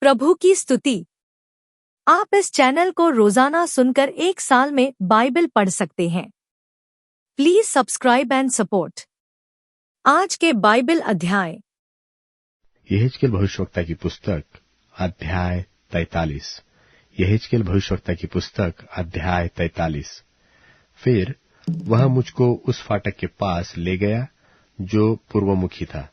प्रभु की स्तुति। आप इस चैनल को रोजाना सुनकर 1 साल में बाइबल पढ़ सकते हैं। Please subscribe and support. आज के बाइबल अध्याय। यहेजकेल भविष्यवक्ता की पुस्तक अध्याय 43। यहेजकेल भविष्यवक्ता की पुस्तक अध्याय 43। फिर वह मुझको उस फाटक के पास ले गया जो पूर्वमुखी था।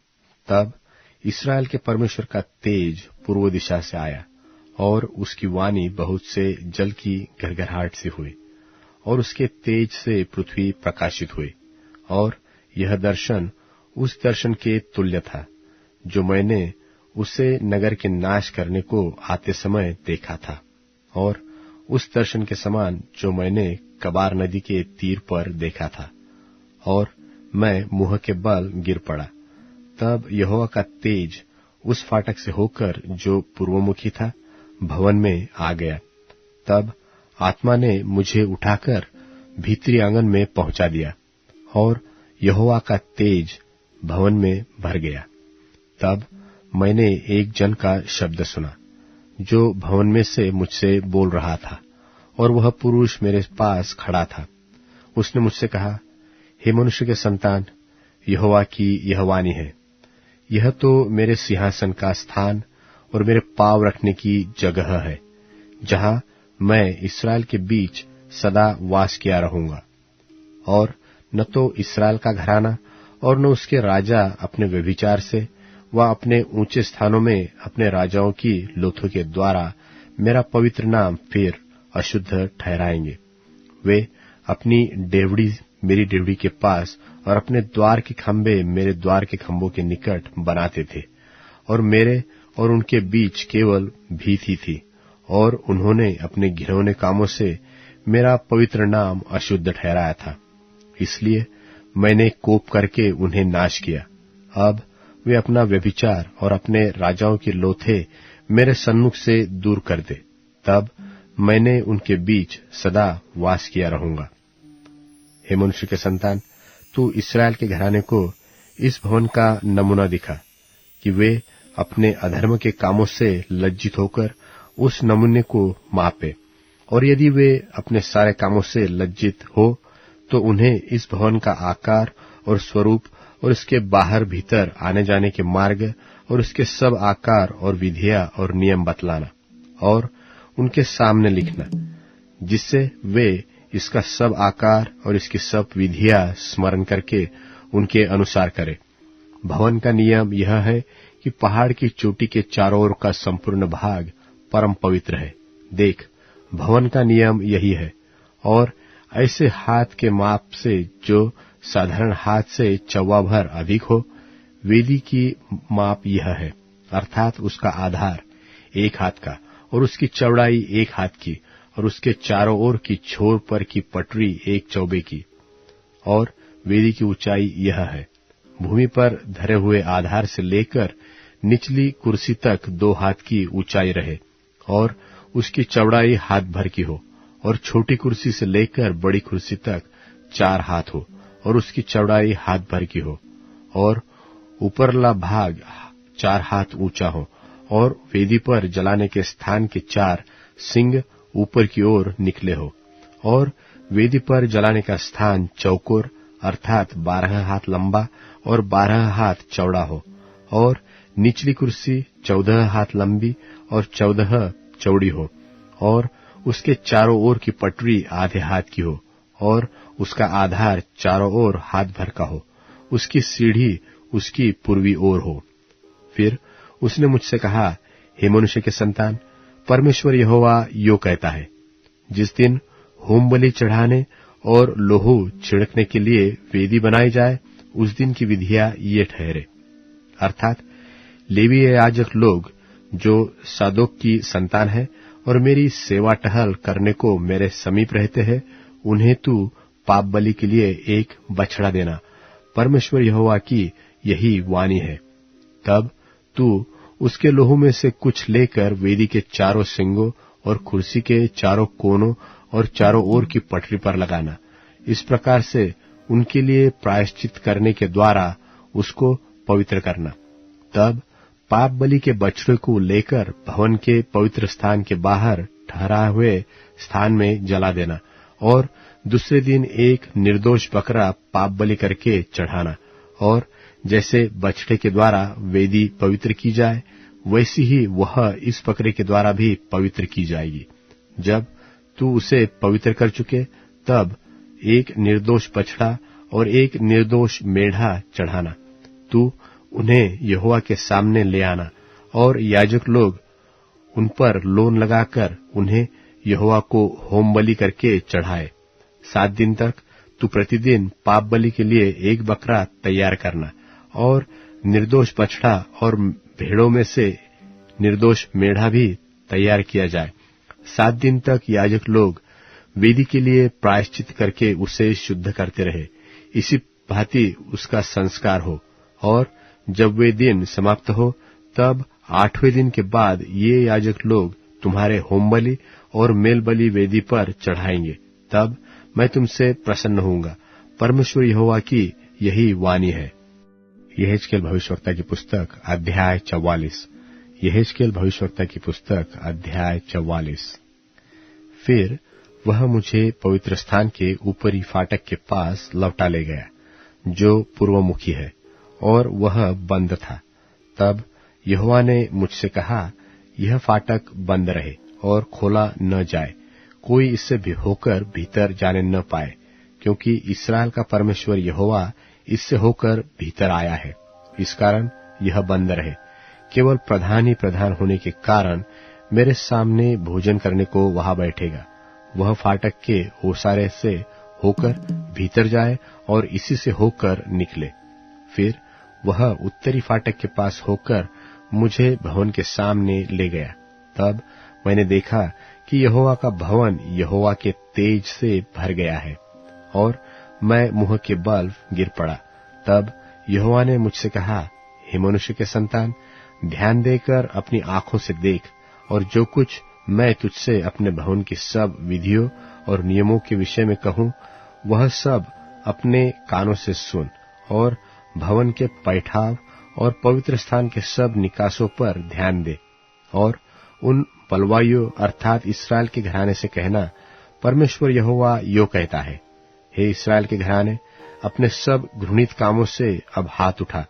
तब इस्राएल के परमेश्वर का तेज पूर्व दिशा से आया और उसकी वाणी बहुत से जल की घरघराहट से हुई और उसके तेज से पृथ्वी प्रकाशित हुई। और यह दर्शन उस दर्शन के तुल्य था जो मैंने उसे नगर के नाश करने को आते समय देखा था, और उस दर्शन के समान जो मैंने कबार नदी के तीर पर देखा था, और मैं मुंह के बल गिर पड़ा। तब यहोवा का तेज उस फाटक से होकर जो पूर्वमुखी था भवन में आ गया। तब आत्मा ने मुझे उठाकर भीतरी आंगन में पहुंचा दिया और यहोवा का तेज भवन में भर गया। तब मैंने एक जन का शब्द सुना जो भवन में से मुझसे बोल रहा था, और वह पुरुष मेरे पास खड़ा था। उसने मुझसे कहा, हे मनुष्य के संतान, यहोवा की यह वाणी है, यह तो मेरे सिंहासन का स्थान और मेरे पाँव रखने की जगह है, जहां मैं इस्राएल के बीच सदा वास किया रहूंगा। और न तो इस्राएल का घराना और न उसके राजा अपने व्यभिचार से व अपने ऊंचे स्थानों में अपने राजाओं की लोथों के द्वारा मेरा पवित्र नाम फिर अशुद्ध ठहराएंगे। वे अपनी डेवढ़ी मेरी डेवढ़ी के पास और अपने द्वार के खंभे मेरे द्वार के खंभों के निकट बनाते थे, और मेरे और उनके बीच केवल भीत ही थी, और उन्होंने अपने घिनौने कामों से मेरा पवित्र नाम अशुद्ध ठहराया था। इसलिए मैंने कोप करके उन्हें नाश किया। अब वे अपना व्यभिचार और अपने राजाओं के लोथे मेरे सन्मुख से दूर कर दे, तब मैंने उनके बीच सदा वास किया रहूंगा। हे मनुष्य के संतान, तू इस्राएल के घराने को इस भवन का नमूना दिखा कि वे अपने अधर्म के कामों से लज्जित होकर उस नमूने को मापे, और यदि वे अपने सारे कामों से लज्जित हो तो उन्हें इस भवन का आकार और स्वरूप और इसके बाहर भीतर आने जाने के मार्ग और इसके सब आकार और विधियां और नियम बतलाना और उनके सामने लिखना, जिससे वे इसका सब आकार और इसकी सब विधियां स्मरण करके उनके अनुसार करें। भवन का नियम यह है कि पहाड़ की चोटी के चारों ओर का संपूर्ण भाग परम पवित्र है। देख, भवन का नियम यही है, और ऐसे हाथ के माप से जो साधारण हाथ से चौवा भर अधिक हो। वेदी की माप यह है, अर्थात उसका आधार 1 हाथ का और उसकी चौड़ाई 1 हाथ की, और उसके चारों ओर की छोर पर की पटरी 1 चौबे की। और वेदी की ऊंचाई यह है, भूमि पर धरे हुए आधार से लेकर निचली कुर्सी तक 2 हाथ की ऊंचाई रहे, और उसकी चौड़ाई हाथ भर की हो, और छोटी कुर्सी से लेकर बड़ी कुर्सी तक 4 हाथ हो, और उसकी चौड़ाई हाथ भर की हो, और ऊपरला भाग 4 हाथ ऊंचा हो, और वेदी पर जलाने के स्थान के 4 सिंग ऊपर की ओर निकले हो, और वेदी पर जलाने का स्थान चौकोर अर्थात 12 हाथ लंबा और 12 हाथ चौड़ा हो, और निचली कुर्सी 14 हाथ लंबी और 14 चौड़ी हो, और उसके चारों ओर की पटरी आधे हाथ की हो, और उसका आधार चारों ओर हाथ भर का हो, उसकी सीढ़ी उसकी पूर्वी ओर हो। फिर उसने मुझसे कहा, हे मनुष्य के संतान, परमेश्वर यहोवा यो कहता है, जिस दिन होम बलि चढ़ाने और लोहू छिड़कने के लिए वेदी बनाई जाए, उस दिन की विधियां ये ठहरे, अर्थात लेवीय याजक लोग जो सादोक की संतान है और मेरी सेवा टहल करने को मेरे समीप रहते हैं, उन्हें तू पाप बलि के लिए एक बछड़ा देना। परमेश्वर यहोवा की यही वाणी है। तब तू उसके लोहू में से कुछ लेकर वेदी के चारों सिंगों और कुर्सी के चारों कोनों और चारों ओर की पटरी पर लगाना। इस प्रकार से उनके लिए प्रायश्चित करने के द्वारा उसको पवित्र करना। तब पाप बलि के बछड़े को लेकर भवन के पवित्र स्थान के बाहर ठहराए हुए स्थान में जला देना, और दूसरे दिन एक निर्दोष बकरा पाप बलि करके चढ़ाना। और जैसे बछड़े के द्वारा वेदी पवित्र की जाए, वैसी ही वह इस बकरे के द्वारा भी पवित्र की जाएगी। जब तू उसे पवित्र कर चुके, तब एक निर्दोष बछड़ा और एक निर्दोष मेढ़ा चढ़ाना। तू उन्हें यहोवा के सामने ले आना, और याजक लोग उन पर लोन लगाकर उन्हें यहोवा को होम बलि करके चढ़ाए। 7 दिन तक तू प्रतिदिन पाप बलि के लिए एक बकरा तैयार करना, और निर्दोष बछड़ा और भेड़ों में से निर्दोष मेढ़ा भी तैयार किया जाए। 7 दिन तक याजक लोग वेदी के लिए प्रायश्चित करके उसे शुद्ध करते रहे। इसी भांति उसका संस्कार हो, और जब वे दिन समाप्त हो, तब 8वें दिन के बाद ये याजक लोग तुम्हारे होम बलि और मेल बलि वेदी पर चढ़ाएंगे। तब मैं तुमसे प्रसन्न होऊंगा। परमेश्वर यहोवा की यही वाणी है। यहेजकेल भविष्यवक्ता की पुस्तक अध्याय 44। यहेजकेल भविष्यवक्ता की पुस्तक अध्याय 44। फिर वह मुझे पवित्र स्थान के ऊपरी फाटक के पास लौटा ले गया, जो पूर्वमुखी है, और वह बंद था। तब यहोवा ने मुझसे कहा, यह फाटक बंद रहे और खोला न जाए, कोई इससे भी होकर भीतर जाने न पाए, क्योंकि इस्राएल का परमेश्वर यहोवा इससे होकर भीतर आया है। इस कारण यह बंद रहे। केवल प्रधान ही प्रधान होने के कारण मेरे सामने भोजन करने को वहां बैठेगा। वह फाटक के ओसारे से होकर भीतर जाए और इसी से होकर निकले। फिर वह उत्तरी फाटक के पास होकर मुझे भवन के सामने ले गया। तब मैंने देखा कि यहोवा का भवन यहोवा के तेज से भर गया है, और मैं मुंह के बल गिर पड़ा। तब यहोवा ने मुझसे कहा, हे मनुष्य के संतान, ध्यान देकर अपनी आंखों से देख, और जो कुछ मैं तुझसे अपने भवन की सब विधियों और नियमों के विषय में कहूं, वह सब अपने कानों से सुन, और भवन के पैठाव और पवित्र स्थान के सब निकासों पर ध्यान दे। और उन बलवाइयों अर्थात इस्राएल के घराने से कहना, परमेश्वर यहोवा यो कहता है, हे इस्राएल के घराने, अपने सब घृणित कामों से अब हाथ उठा।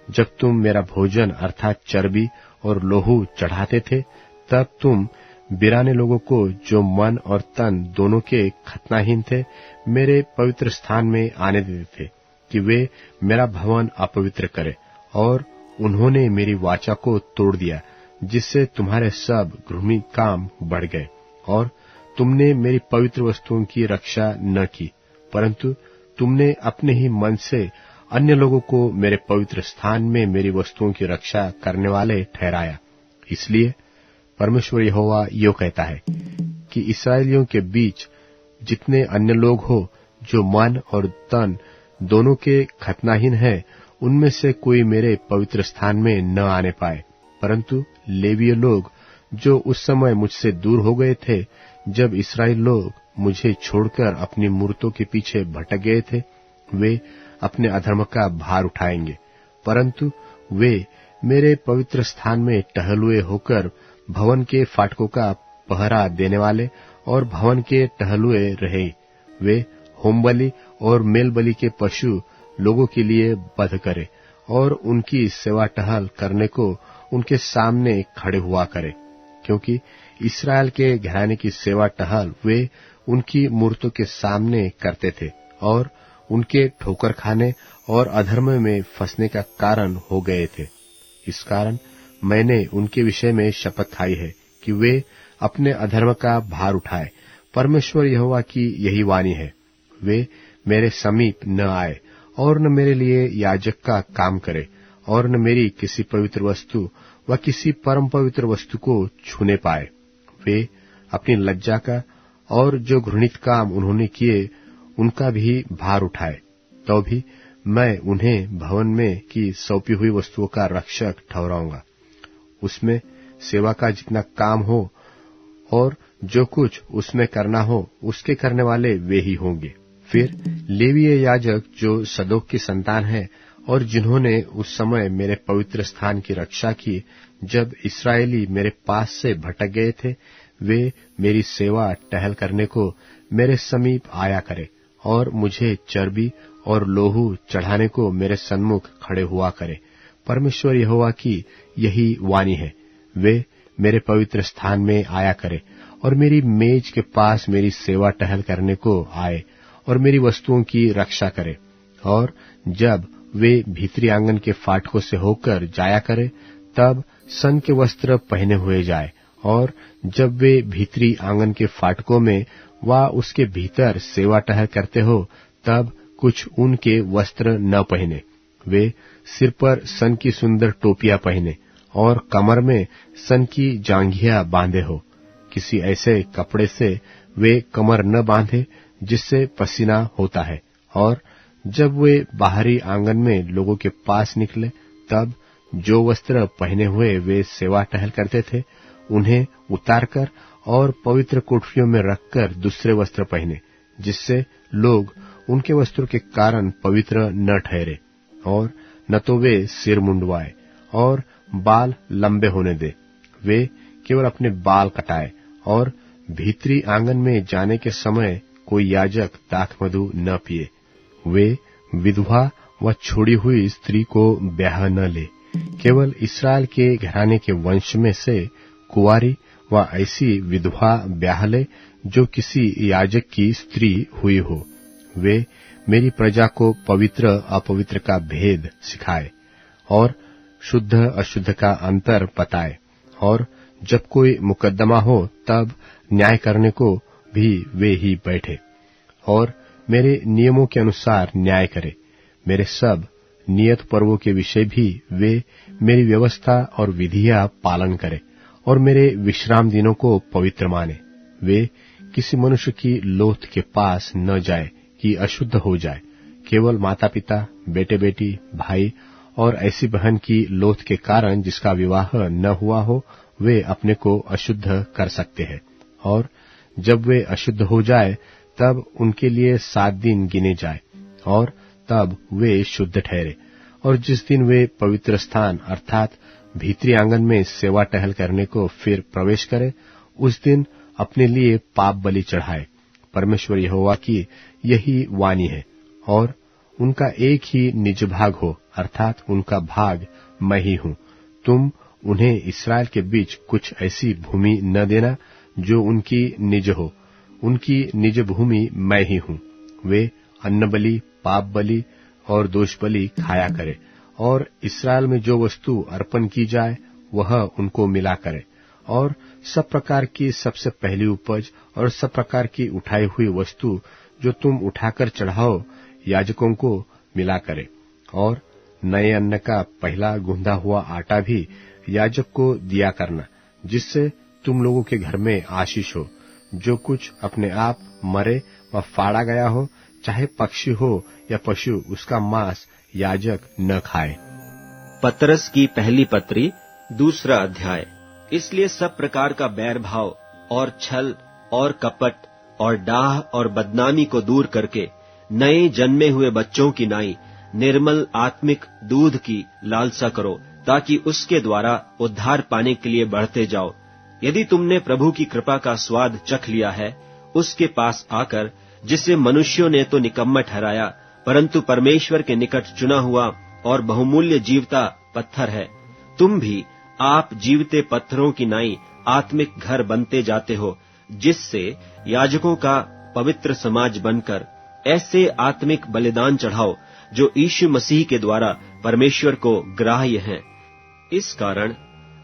जब तुम मेरा भोजन अर्थात चर्बी और लोहू चढ़ाते थे, तब तुम बिराने लोगों को, जो मन और तन दोनों के खतनाहीन थे, मेरे पवित्र स्थान में आने देते थे कि वे मेरा भवन अपवित्र करे। और उन्होंने मेरी वाचा को तोड़ दिया, जिससे तुम्हारे सब घृणित काम बढ़ गए। और तुमने मेरी पवित्र वस्तुओं की रक्षा न की, परंतु तुमने अपने ही मन से अन्य लोगों को मेरे पवित्र स्थान में मेरी वस्तुओं की रक्षा करने वाले ठहराया। इसलिए परमेश्वर यहोवा यो कहता है कि इस्राएलियों के बीच जितने अन्य लोग हो, जो मन और तन दोनों के खतनाहीन है, उनमें से कोई मेरे पवित्र स्थान में न आने पाए, परंतु लेवीय लोग, जो उस समय मुझसे दूर हो गए थे, जब इस्राएल लोग मुझे छोड़कर अपनी मूर्तों के पीछे भटक गए थे, वे अपने अधर्म का भार उठाएंगे। परंतु वे मेरे पवित्र स्थान में टहलुए होकर भवन के फाटकों का पहरा देने वाले और भवन के टहलुए रहे। वे होम बलि और मेल बलि के पशु लोगों के लिए वध करे, और उनकी सेवा टहल करने को उनके सामने खड़े हुआ करे, क्योंकि इस्राएल के घराने की सेवा टहल वे उनकी मूर्तों के सामने करते थे, और उनके ठोकर खाने और अधर्म में फंसने का कारण हो गए थे। इस कारण मैंने उनके विषय में शपथ खाई है कि वे अपने अधर्म का भार उठाए। परमेश्वर यहोवा की यही वाणी है, वे मेरे समीप न आए, और न मेरे लिए याजक का काम करे, और न मेरी किसी पवित्र वस्तु व किसी परम पवित्र वस्तु को छूने पाए। वे अपनी लज्जा का और जो घृणित काम उन्होंने किए, उनका भी भार उठाए। तो भी मैं उन्हें भवन में की सौंपी हुई वस्तुओं का रक्षक ठहराऊंगा। उसमें सेवा का जितना काम हो और जो कुछ उसमें करना हो, उसके करने वाले वे ही होंगे। फिर लेवीय याजक, जो सदोक की संतान है और जिन्होंने उस समय मेरे पवित्र स्थान की रक्षा की, जब इस्राएली मेरे पास से भटक गए थे, वे मेरी सेवा टहल करने को मेरे समीप आया करे और मुझे चर्बी और लोहू चढ़ाने को मेरे सन्मुख खड़े हुआ करे। परमेश्वर यहोवा की यही वाणी है, वे मेरे पवित्र स्थान में आया करे और मेरी मेज के पास मेरी सेवा टहल करने को आए और मेरी वस्तुओं की रक्षा करे। और जब वे भीतरी आंगन के फाटकों से होकर जाया करे, तब सन के वस्त्र पहने हुए जाए, और जब वे भीतरी आंगन के फाटकों में व उसके भीतर सेवा टहल करते हो, तब कुछ ऊन के वस्त्र न पहने। वे सिर पर सन की सुंदर टोपियां पहने और कमर में सन की जांघिया बांधे हो। किसी ऐसे कपड़े से वे कमर न बांधे जिससे पसीना होता है। और जब वे बाहरी आंगन में लोगों के पास निकले, तब जो वस्त्र पहने हुए वे सेवा टहल करते थे, उन्हें उतारकर और पवित्र कोठरियों में रखकर दूसरे वस्त्र पहने, जिससे लोग उनके वस्त्रों के कारण पवित्र न ठहरे। और न तो वे सिर मुंडवाए और बाल लंबे होने दे, वे केवल अपने बाल कटाए। और भीतरी आंगन में जाने के समय कोई याजक दाखमधु न पिए। वे विधवा व छोड़ी हुई स्त्री को ब्याह न ले, केवल इस्राएल के घराने के वंश में से कुंवारी व ऐसी विधवा ब्याह ले जो किसी याजक की स्त्री हुई हो। वे मेरी प्रजा को पवित्र अपवित्र का भेद सिखाए और शुद्ध अशुद्ध का अंतर बताए। और जब कोई मुकद्दमा हो, तब न्याय करने को भी वे ही बैठे और मेरे नियमों के अनुसार न्याय करे। मेरे सब नियत पर्वों के विषय भी वे मेरी व्यवस्था और विधियां पालन करे और मेरे विश्राम दिनों को पवित्र माने। वे किसी मनुष्य की लोथ के पास न जाए कि अशुद्ध हो जाए। केवल माता पिता, बेटे बेटी, भाई और ऐसी बहन की लोथ के कारण जिसका विवाह न हुआ हो, वे अपने को अशुद्ध कर सकते हैं। और जब वे अशुद्ध हो जाए, तब उनके लिए 7 दिन गिने जाए और तब वे शुद्ध ठहरे। और जिस दिन वे पवित्र स्थान अर्थात भीतरी आंगन में सेवा टहल करने को फिर प्रवेश करे, उस दिन अपने लिए पाप बलि चढ़ाए। परमेश्वर यहोवा की यही वाणी है। और उनका एक ही निज भाग हो, अर्थात उनका भाग मैं ही हूँ। तुम उन्हें इस्राएल के बीच कुछ ऐसी भूमि न देना जो उनकी निज हो। उनकी निज भूमि मैं ही हूँ। वे अन्न बलि, पाप बलि और दोष बलि खाया करे, और इस्राएल में जो वस्तु अर्पण की जाए वह उनको मिला करे। और सब प्रकार की सबसे पहली उपज और सब प्रकार की उठाई हुई वस्तु जो तुम उठाकर चढ़ाओ, याजकों को मिला करे। और नए अन्न का पहला गूंधा हुआ आटा भी याजक को दिया करना, जिससे तुम लोगों के घर में आशीष हो। जो कुछ अपने आप मरे व फाड़ा गया हो, चाहे पक्षी हो या पशु, उसका मांस याजक न खाए। पतरस की पहली पत्री, 2 अध्याय। इसलिए सब प्रकार का बैर भाव और छल और कपट और डाह और बदनामी को दूर करके नए जन्मे हुए बच्चों की नाई निर्मल आत्मिक दूध की लालसा करो, ताकि उसके द्वारा उद्धार पाने के लिए बढ़ते जाओ। यदि तुमने प्रभु की कृपा का स्वाद चख लिया है, उसके पास आकर, जिसे मनुष्यों ने तो निकम्मा ठहराया, परंतु परमेश्वर के निकट चुना हुआ और बहुमूल्य जीवता पत्थर है, तुम भी आप जीवते पत्थरों की नाई आत्मिक घर बनते जाते हो, जिससे याजकों का पवित्र समाज बनकर ऐसे आत्मिक बलिदान चढ़ाओ जो यीशु मसीह के द्वारा परमेश्वर को ग्राह्य हैं। इस कारण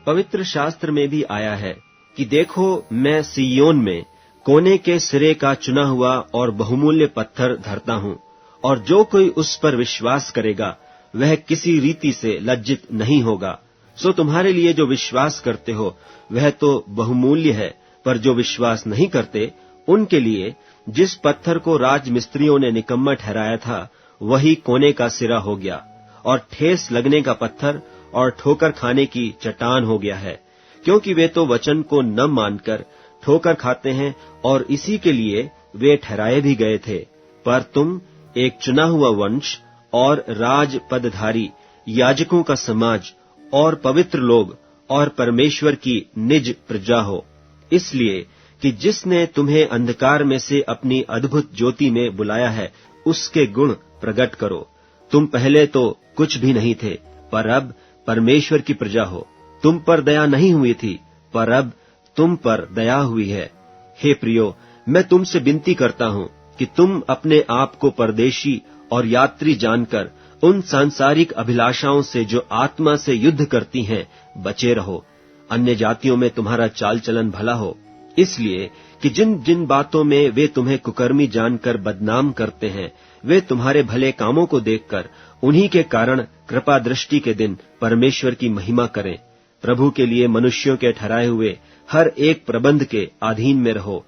पवित्र शास्त्र में भी आया है कि देखो, मैं सिय्योन में कोने के सिरे का चुना हुआ और बहुमूल्य पत्थर धरता हूँ, और जो कोई उस पर विश्वास करेगा वह किसी रीति से लज्जित नहीं होगा। सो तुम्हारे लिए जो विश्वास करते हो वह तो बहुमूल्य है, पर जो विश्वास नहीं करते उनके लिए जिस पत्थर को राजमिस्त्रियों ने निकम्मा ठहराया था, वही कोने का सिरा हो गया और ठेस लगने का पत्थर और ठोकर खाने की चट्टान हो गया है, क्योंकि वे तो वचन को न मानकर ठोकर खाते हैं, और इसी के लिए वे ठहराए भी गए थे। पर तुम एक चुना हुआ वंश और राज पदधारी याजकों का समाज और पवित्र लोग और परमेश्वर की निज प्रजा हो, इसलिए कि जिसने तुम्हें अंधकार में से अपनी अद्भुत ज्योति में बुलाया है, उसके गुण प्रकट करो। तुम पहले तो कुछ भी नहीं थे, पर अब परमेश्वर की प्रजा हो। तुम पर दया नहीं हुई थी, पर अब तुम पर दया हुई है। हे प्रियो, मैं तुमसे विनती करता हूँ कि तुम अपने आप को परदेशी और यात्री जानकर उन सांसारिक अभिलाषाओं से जो आत्मा से युद्ध करती हैं, बचे रहो। अन्य जातियों में तुम्हारा चाल चलन भला हो, इसलिए कि जिन जिन बातों में वे तुम्हें कुकर्मी जानकर बदनाम करते हैं, वे तुम्हारे भले कामों को देखकर उन्हीं के कारण कृपा दृष्टि के दिन परमेश्वर की महिमा करें। प्रभु के लिए मनुष्यों के ठहराए हुए हर एक प्रबंध के अधीन में रहो,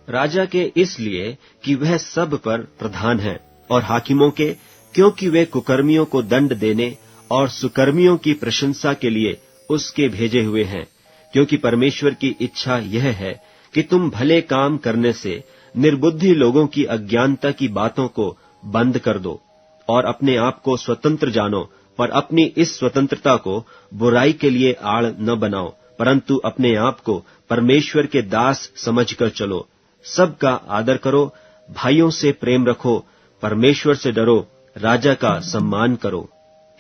राजा के इसलिए कि वह सब पर प्रधान है, और हाकिमों के क्योंकि वे कुकर्मियों को दंड देने और सुकर्मियों की प्रशंसा के लिए उसके भेजे हुए हैं। क्योंकि परमेश्वर की इच्छा यह है कि तुम भले काम करने से निर्बुद्धि लोगों की अज्ञानता की बातों को बंद कर दो और अपने आप को स्वतंत्र जानो, पर अपनी इस स्वतंत्रता को बुराई के लिए आड़ न बनाओ, परंतु अपने आप को परमेश्वर के दास समझकर चलो। सबका आदर करो, भाइयों से प्रेम रखो, परमेश्वर से डरो, राजा का सम्मान करो।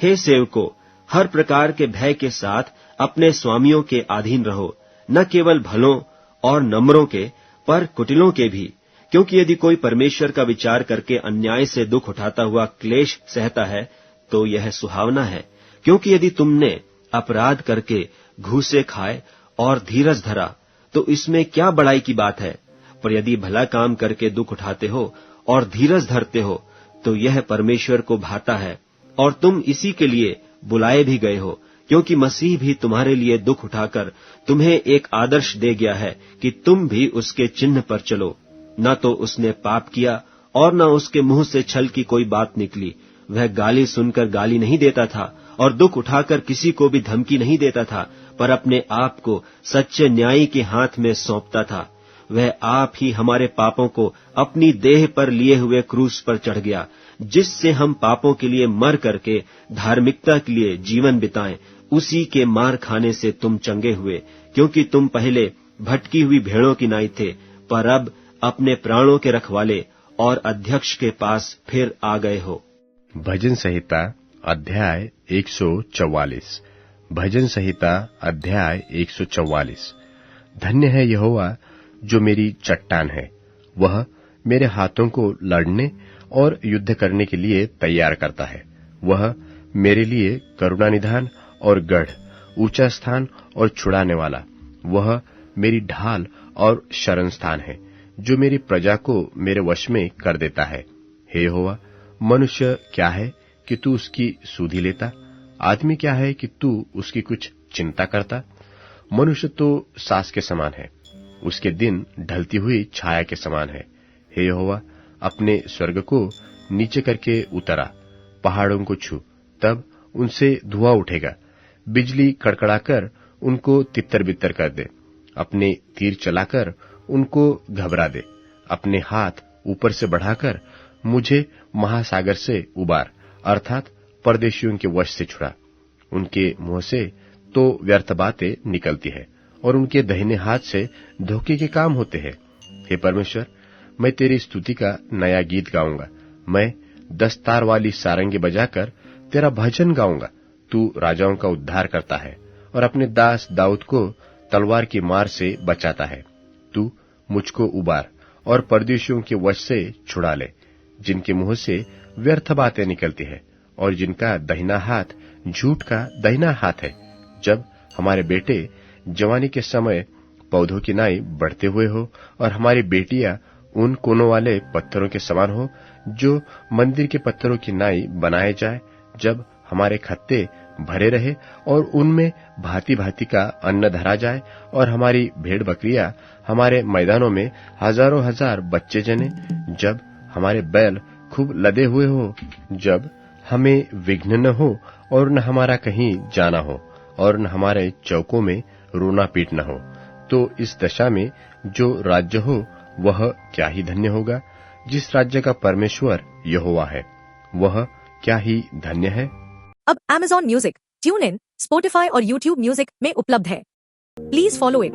हे सेवको, हर प्रकार के भय के साथ अपने स्वामियों के अधीन रहो, न केवल भलों और नम्रों के, पर कुटिलों के भी। क्योंकि यदि कोई परमेश्वर का विचार करके अन्याय से दुख उठाता हुआ क्लेश सहता है, तो यह सुहावना है। क्योंकि यदि तुमने अपराध करके घूसे खाए और धीरज धरा, तो इसमें क्या बड़ाई की बात है। पर यदि भला काम करके दुख उठाते हो और धीरज धरते हो, तो यह परमेश्वर को भाता है, और तुम इसी के लिए बुलाए भी गए हो। क्योंकि मसीह भी तुम्हारे लिए दुख उठाकर तुम्हें एक आदर्श दे गया है कि तुम भी उसके चिन्ह पर चलो। न तो उसने पाप किया और न उसके मुंह से छल की कोई बात निकली। वह गाली सुनकर गाली नहीं देता था और दुख उठाकर किसी को भी धमकी नहीं देता था, पर अपने आप को सच्चे न्यायी के हाथ में सौंपता था। वह आप ही हमारे पापों को अपनी देह पर लिए हुए क्रूस पर चढ़ गया, जिससे हम पापों के लिए मर करके धार्मिकता के लिए जीवन बिताएं। उसी के मार खाने से तुम चंगे हुए, क्योंकि तुम पहले भटकी हुई भेड़ों की नाई थे, पर अब अपने प्राणों के रखवाले और अध्यक्ष के पास फिर आ गए हो। भजन संहिता अध्याय 144। भजन संहिता अध्याय 144। धन्य है यहोवा जो मेरी चट्टान है, वह मेरे हाथों को लड़ने और युद्ध करने के लिए तैयार करता है। वह मेरे लिए करुणा निधान और गढ़, ऊंचा स्थान और छुड़ाने वाला, वह मेरी ढाल और शरण स्थान है, जो मेरी प्रजा को मेरे वश में कर देता है। हे यहोवा, मनुष्य क्या है कि तू उसकी सुधि लेता? आदमी क्या है कि तू उसकी कुछ चिंता करता? मनुष्य तो सास के समान है, उसके दिन ढलती हुई छाया के समान है। हे यहोवा, अपने स्वर्ग को नीचे करके उतरा, पहाड़ों को छू, तब उनसे धुआं उठेगा। बिजली कड़कड़ाकर उनको तितर बितर कर दे, अपने तीर चलाकर उनको घबरा दे। अपने हाथ ऊपर से बढ़ाकर मुझे महासागर से उबार, अर्थात परदेशियों के वश से छुड़ा। उनके मुंह से तो व्यर्थ बातें निकलती है और उनके दाहिने हाथ से धोखे के काम होते हैं। हे परमेश्वर, मैं तेरी स्तुति का नया गीत गाऊंगा। मैं 10 तार वाली सारंगी बजाकर तेरा भजन गाऊंगा। तू राजाओं का उद्धार करता है और अपने दास दाऊद को तलवार की मार से बचाता है। तू मुझको उबार और परदेशियों के वश से छुड़ा ले, जिनके मुंह से व्यर्थ बातें निकलती है और जिनका दाहिना हाथ झूठ का दाहिना हाथ है। जब हमारे बेटे जवानी के समय पौधों की नाई बढ़ते हुए हो और हमारी बेटियां उन कोनों वाले पत्थरों के समान हो जो मंदिर के पत्थरों की नाई बनाए जाए, जब हमारे खत्ते भरे रहे और उनमें भांति भांति का अन्न धरा जाए और हमारी भेड़ बकरियां हमारे मैदानों में हजारों हजार बच्चे जने, जब हमारे बैल खूब लदे हुए हो, जब हमें विघ्न न हो और न हमारा कहीं जाना हो और न हमारे चौकों में रोना पीटना हो, तो इस दशा में जो राज्य हो वह क्या ही धन्य होगा, जिस राज्य का परमेश्वर यहोवा है। वह क्या ही धन्य है। अब Amazon music, tune in, Spotify और YouTube म्यूजिक में उपलब्ध है। Please follow it.